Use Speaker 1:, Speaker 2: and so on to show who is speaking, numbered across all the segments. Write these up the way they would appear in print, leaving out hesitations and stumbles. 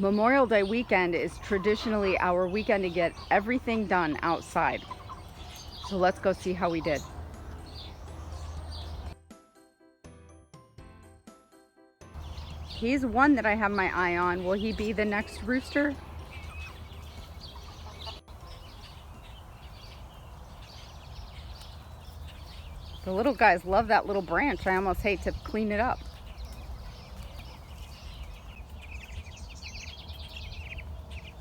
Speaker 1: Memorial Day weekend is traditionally our weekend to get everything done outside. So let's go see how we did. He's one that I have my eye on. Will he be the next rooster? The little guys love that little branch. I almost hate to clean it up.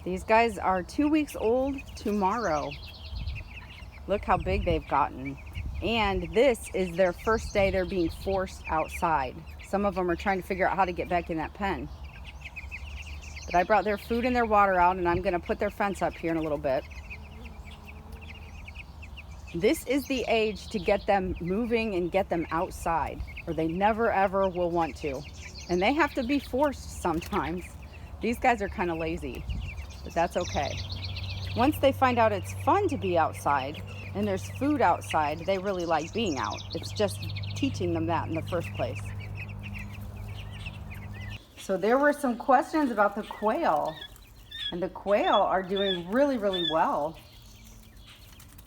Speaker 1: These guys are 2 weeks old tomorrow. Look how big they've gotten. And this is their first day they're being forced outside. Some of them are trying to figure out how to get back in that pen. But I brought their food and their water out, and I'm gonna put their fence up here in a little bit. This is the age to get them moving and get them outside, or they never ever will want to. And they have to be forced sometimes. These guys are kind of lazy, but that's okay. Once they find out it's fun to be outside and there's food outside, they really like being out. It's just teaching them that in the first place. So there were some questions about the quail, and the quail are doing really, really well.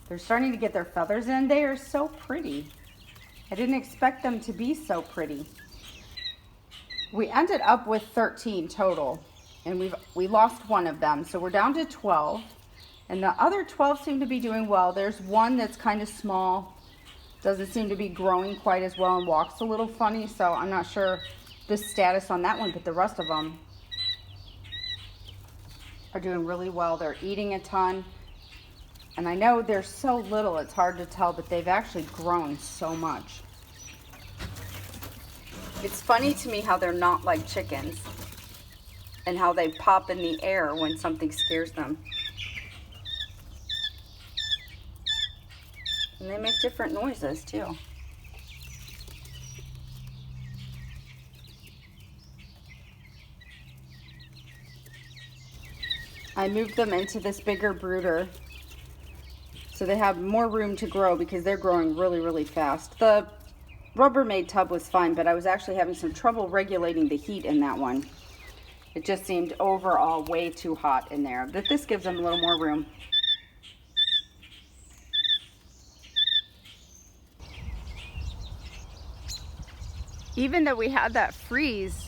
Speaker 1: They're starting to get their feathers in. They are so pretty. I didn't expect them to be so pretty. We ended up with 13 total, and we lost one of them, so we're down to 12. And the other 12 seem to be doing well. There's one that's kind of small, doesn't seem to be growing quite as well, and walks a little funny, so I'm not sure the status on that one, but the rest of them are doing really well. They're eating a ton. And I know they're so little, it's hard to tell, but they've actually grown so much. It's funny to me how they're not like chickens and how they pop in the air when something scares them. And they make different noises too. I moved them into this bigger brooder so they have more room to grow because they're growing really, really fast. The Rubbermaid tub was fine, but I was actually having some trouble regulating the heat in that one. It just seemed overall way too hot in there, but this gives them a little more room. Even though we had that freeze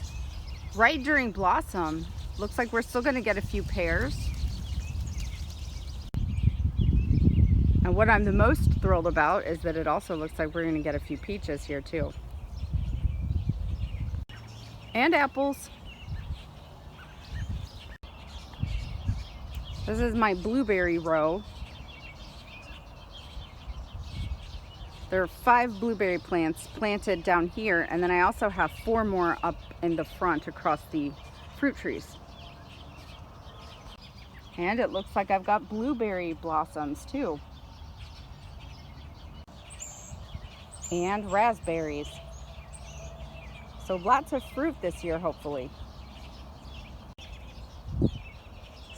Speaker 1: right during blossom, looks like we're still gonna get a few pairs. And what I'm the most thrilled about is that it also looks like we're gonna get a few peaches here too. And apples. This is my blueberry row. There are 5 blueberry plants planted down here, and then I also have 4 more up in the front across the fruit trees. And it looks like I've got blueberry blossoms too. And raspberries. So lots of fruit this year, hopefully.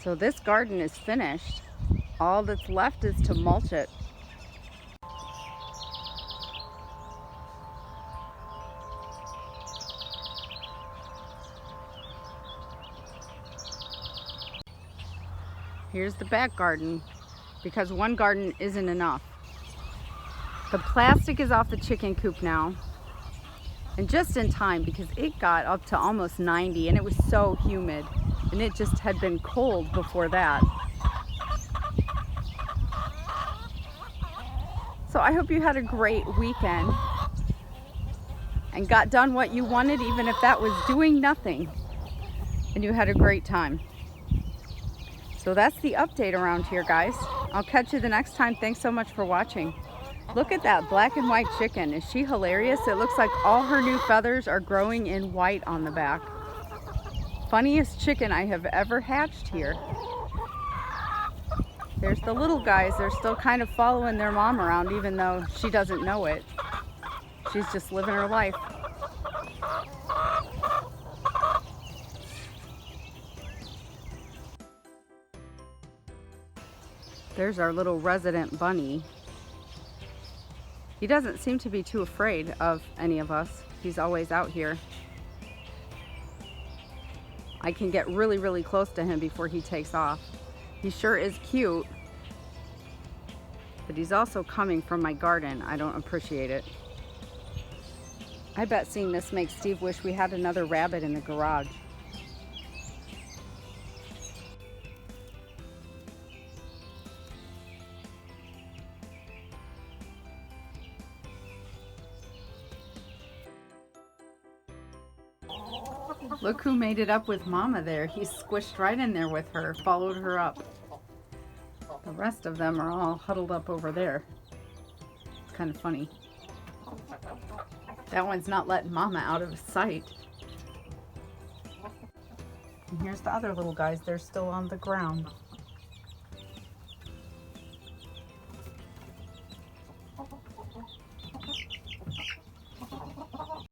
Speaker 1: So this garden is finished. All that's left is to mulch it. Here's the back garden, because one garden isn't enough. The plastic is off the chicken coop now, and just in time because it got up to almost 90 and it was so humid, and it just had been cold before that. So I hope you had a great weekend and got done what you wanted, even if that was doing nothing, and you had a great time. So that's the update around here, guys. I'll catch you the next time. Thanks so much for watching. Look at that black and white chicken. Is she hilarious? It looks like all her new feathers are growing in white on the back. Funniest chicken I have ever hatched here. There's the little guys. They're still kind of following their mom around, even though she doesn't know it. She's just living her life. There's our little resident bunny. He doesn't seem to be too afraid of any of us. He's always out here. I I can get really, really close to him before he takes off. He sure is cute, but he's also coming from my garden. I don't appreciate it. I bet seeing this makes Steve wish we had another rabbit in the garage. Look who made it up with Mama there. He squished right in there with her, followed her up. The rest of them are all huddled up over there. It's kind of funny. That one's not letting Mama out of sight. And here's the other little guys. They're still on the ground.